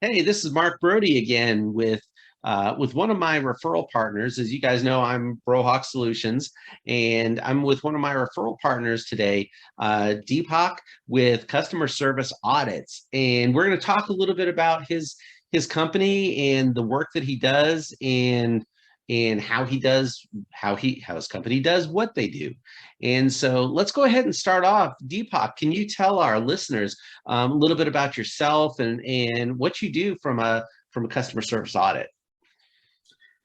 Hey, this is Mark Brody again with one of my referral partners. As you guys know, I'm Brohawk Solutions, and I'm with one of my referral partners today, Deepak, with customer service audits. And we're going to talk a little bit about his company and the work that he does and how his company does what they do. And so let's go ahead and start off. Deepak, can you tell our listeners a little bit about yourself and what you do from a customer service audit?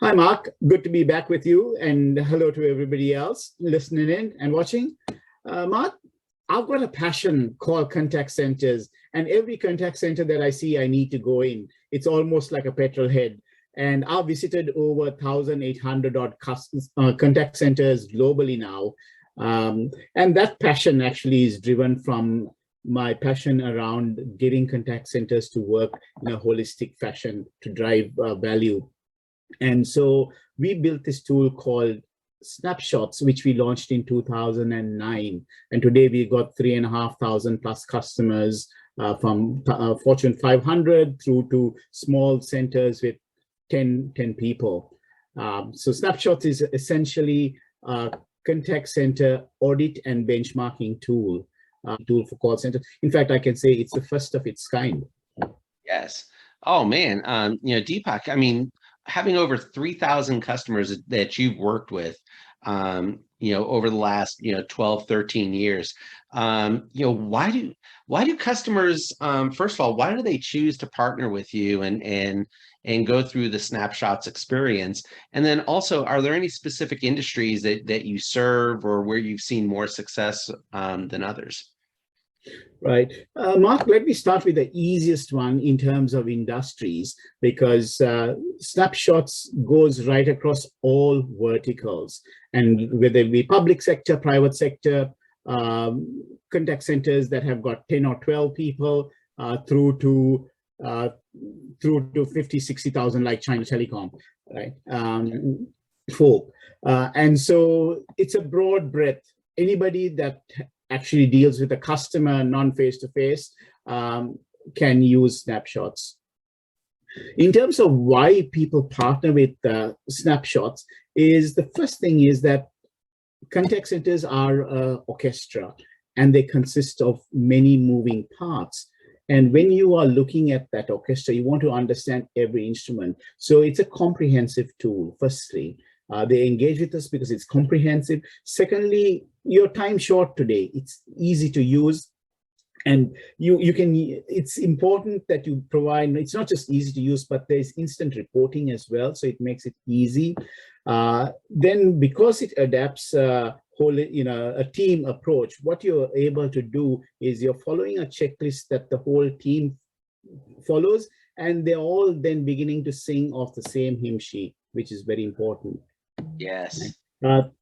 Hi, Mark. Good to be back with you, and hello to everybody else listening in and watching. Mark, I've got a passion called contact centers, and every contact center that I see, I need to go in. It's almost like a petrol head. And I've visited over 1,800 odd contact centers globally now. And that passion actually is driven from my passion around getting contact centers to work in a holistic fashion to drive value. And so we built this tool called Snapshotz, which we launched in 2009. And today we got 3,500 plus customers from Fortune 500 through to small centers with 10 people. So Snapshotz is essentially a contact center audit and benchmarking tool for call centers. In fact, I can say it's the first of its kind. Yes. Oh man, Deepak, I mean, having over 3,000 customers that you've worked with, over the last, 12, 13 years, why do customers, first of all, why do they choose to partner with you and go through the Snapshotz experience? And then also, are there any specific industries that you serve or where you've seen more success than others? Right. Mark, let me start with the easiest one in terms of industries, because Snapshotz goes right across all verticals. And whether it be public sector, private sector, contact centers that have got 10 or 12 people, through to 50, 60,000 like China Telecom, right? Folk. And so it's a broad breadth. Anybody that actually deals with a customer non-face-to-face can use Snapshotz. In terms of why people partner with Snapshotz, is the first thing is that contact centers are an orchestra and they consist of many moving parts. And when you are looking at that orchestra, you want to understand every instrument. So it's a comprehensive tool, firstly. They engage with us because it's comprehensive. Secondly, your time short today, it's easy to use. And it's important that you provide, it's not just easy to use, but there's instant reporting as well. So it makes it easy. Then because it adapts a team approach, what you're able to do is you're following a checklist that the whole team follows, and they're all then beginning to sing off the same hymn sheet, which is very important. Yes. And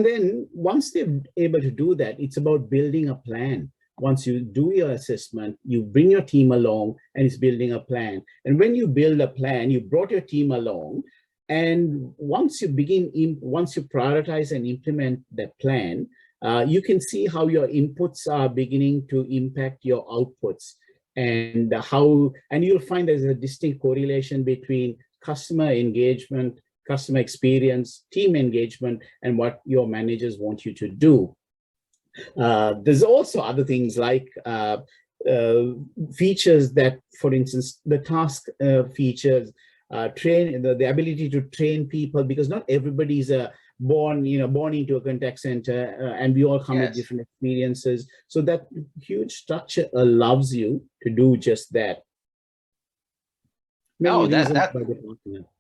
then once they're able to do that, it's about building a plan. Once you do your assessment, you bring your team along and it's building a plan. And when you build a plan, you brought your team along. And once you prioritize and implement that plan, you can see how your inputs are beginning to impact your outputs, and you'll find there's a distinct correlation between customer engagement, customer experience, team engagement, and what your managers want you to do. There's also other things like features that, for instance, the task features, the ability to train people, because not everybody is born into a contact center, and we all come with different experiences. So that huge structure allows you to do just that.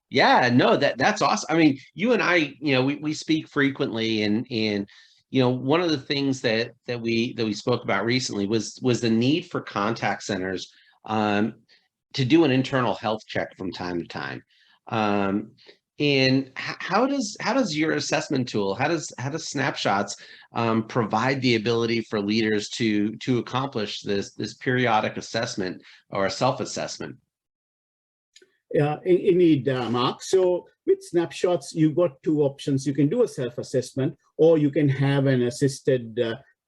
Yeah, no, that's awesome. I mean, you and I, we speak frequently, and one of the things that we spoke about recently was the need for contact centers to do an internal health check from time to time. And how does your assessment tool, how does Snapshotz provide the ability for leaders to accomplish this periodic assessment or self-assessment? Yeah, indeed, Mark. So with Snapshotz, you've got two options. You can do a self-assessment, or you can have an assisted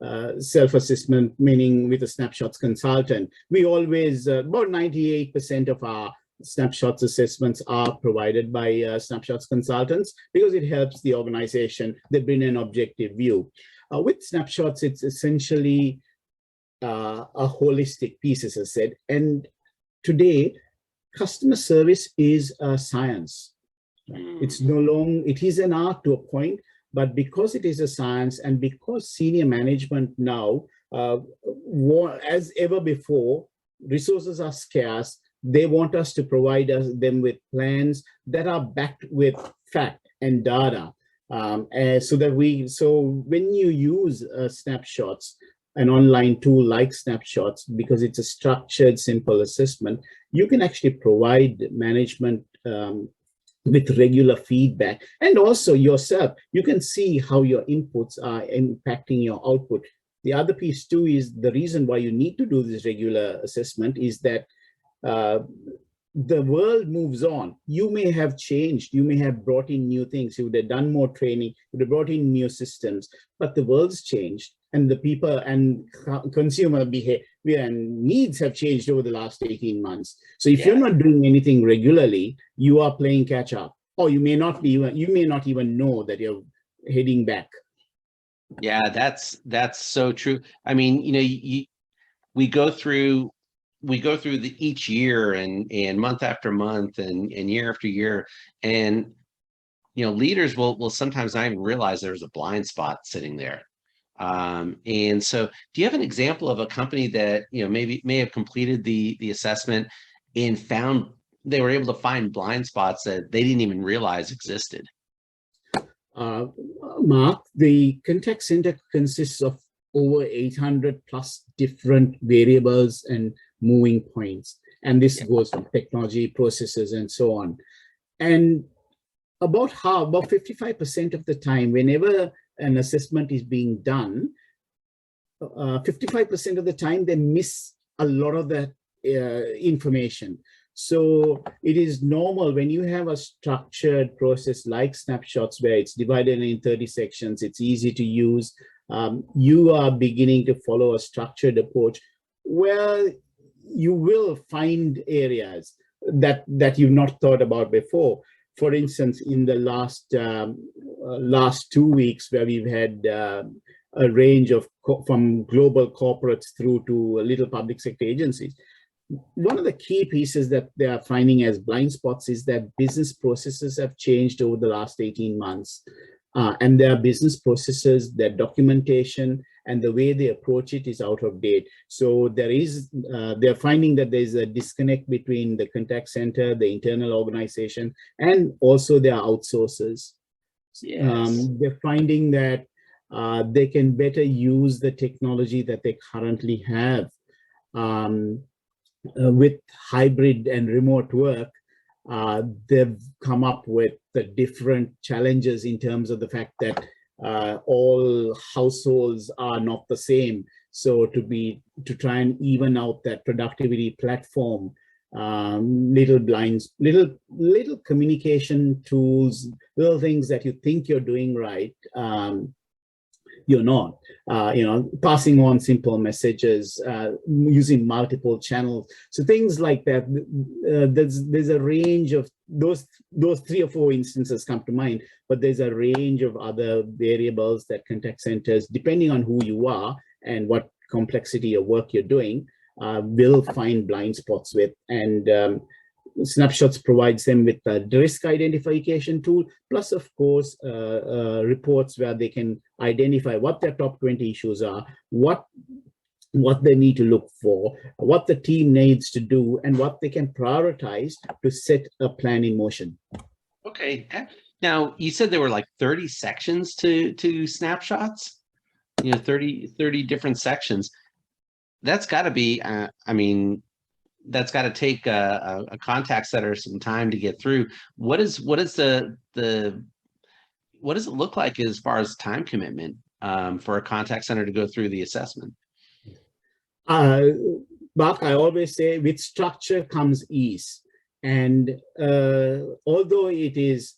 self-assessment, meaning with a Snapshotz consultant. We always, about 98% of our Snapshotz assessments are provided by Snapshotz consultants because it helps the organization. They bring an objective view. With Snapshotz, it's essentially a holistic piece, as I said. And today, customer service is a science. It's no longer, it is an art to a point, but because it is a science and because senior management now, as ever before, resources are scarce. They want us to provide them with plans that are backed with fact and data. So when you use Snapshotz, an online tool like Snapshotz, because it's a structured, simple assessment, you can actually provide management with regular feedback. And also yourself, you can see how your inputs are impacting your output. The other piece too is the reason why you need to do this regular assessment is that the world moves on. You may have changed, you may have brought in new things, you would have done more training, you would have brought in new systems, but the world's changed and the people and consumer behavior and needs have changed over the last 18 months. So if you're not doing anything regularly, you are playing catch up, or you may not even know that you're heading back. Yeah, that's so true. I mean, you know, we go through each year and month after month and year after year, and you know, leaders will sometimes not even realize there's a blind spot sitting there. And so, do you have an example of a company that, you know, may have completed the assessment and found they were able to find blind spots that they didn't even realize existed? Mark, the contact center consists of over 800 plus different variables and moving points. And this goes from technology, processes, and so on. And about 55% of the time, whenever an assessment is being done, 55% of the time, they miss a lot of that information. So it is normal when you have a structured process like Snapshotz, where it's divided in 30 sections, it's easy to use. You are beginning to follow a structured approach where you will find areas that you've not thought about before. For instance, in the last 2 weeks, where we've had a range of from global corporates through to little public sector agencies, one of the key pieces that they are finding as blind spots is that business processes have changed over the last 18 months. And their business processes, their documentation, and the way they approach it is out of date. So they're finding that there's a disconnect between the contact center, the internal organization, and also their outsourcers. Yes. They're finding that they can better use the technology that they currently have. With hybrid and remote work, they've come up with the different challenges in terms of the fact that all households are not the same. So to try and even out that productivity platform, little communication tools, little things that you think you're doing right, you're not, passing on simple messages, using multiple channels. So things like that, there's a range of those 3 or 4 instances come to mind, but there's a range of other variables that contact centers, depending on who you are and what complexity of work you're doing, will find blind spots with. And Snapshotz provides them with a risk identification tool, plus of course reports where they can identify what their top 20 issues are, what they need to look for, what the team needs to do, and what they can prioritize to set a plan in motion. Okay. Now, you said there were like 30 sections to Snapshotz, 30 different sections. That's got to be, that's got to take a contact center some time to get through. What does it look like as far as time commitment for a contact center to go through the assessment? Mark, I always say with structure comes ease. And although it is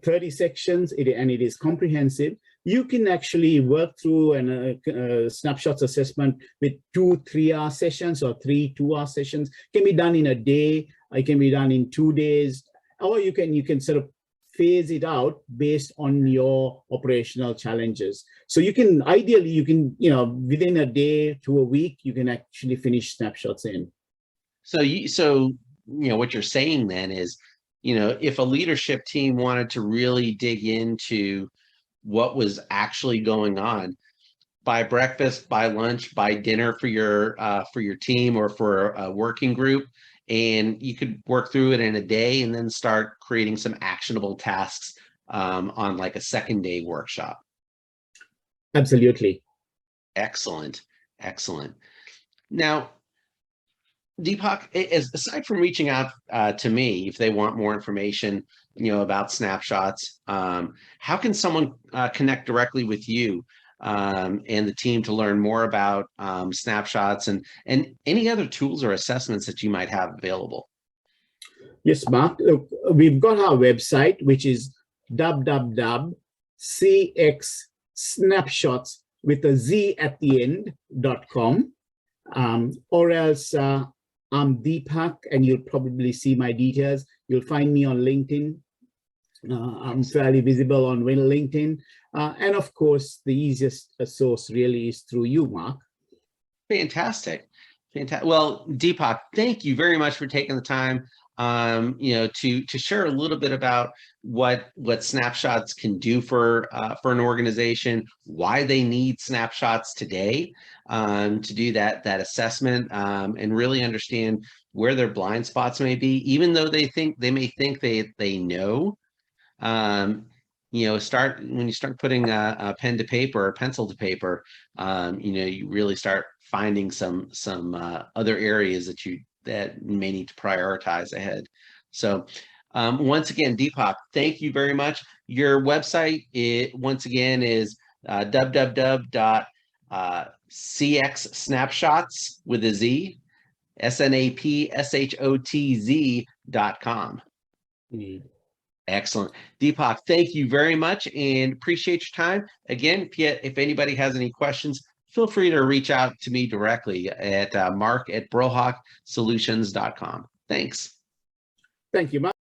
30 sections and it is comprehensive, you can actually work through a Snapshotz assessment with 2 3-hour sessions or 3 2-hour sessions. It can be done in a day, it can be done in 2 days, or you can sort of phase it out based on your operational challenges. So you can, ideally, you can, within a day to a week, you can actually finish Snapshotz in. So what you're saying then is, if a leadership team wanted to really dig into what was actually going on, by breakfast, by lunch, by dinner for your team or for a working group, and you could work through it in a day and then start creating some actionable tasks on like a second day workshop. Absolutely. Excellent. Now, Deepak, aside from reaching out to me if they want more information, about Snapshotz, how can someone connect directly with you and the team to learn more about Snapshotz and any other tools or assessments that you might have available? Yes, Mark. Look, we've got our website, which is www.cxsnapshotz with a Z at the end.com. Or else I'm Deepak, and you'll probably see my details. You'll find me on LinkedIn. I'm fairly visible on LinkedIn. And of course, the easiest source really is through you, Mark. Fantastic. Well, Deepak, thank you very much for taking the time, to share a little bit about what Snapshotz can do for an organization, why they need Snapshotz today, to do that assessment, and really understand where their blind spots may be, even though they may think they know. When you start putting a pen to paper or pencil to paper, you really start finding some other areas that may need to prioritize ahead. So once again, Deepak, thank you very much. Your website, once again, is www.cxsnapshotz with a Z, snapshotz.com. Excellent. Deepak, thank you very much and appreciate your time. Again, if anybody has any questions, feel free to reach out to me directly at mark@brohocksolutions.com. Thanks. Thank you, Mark.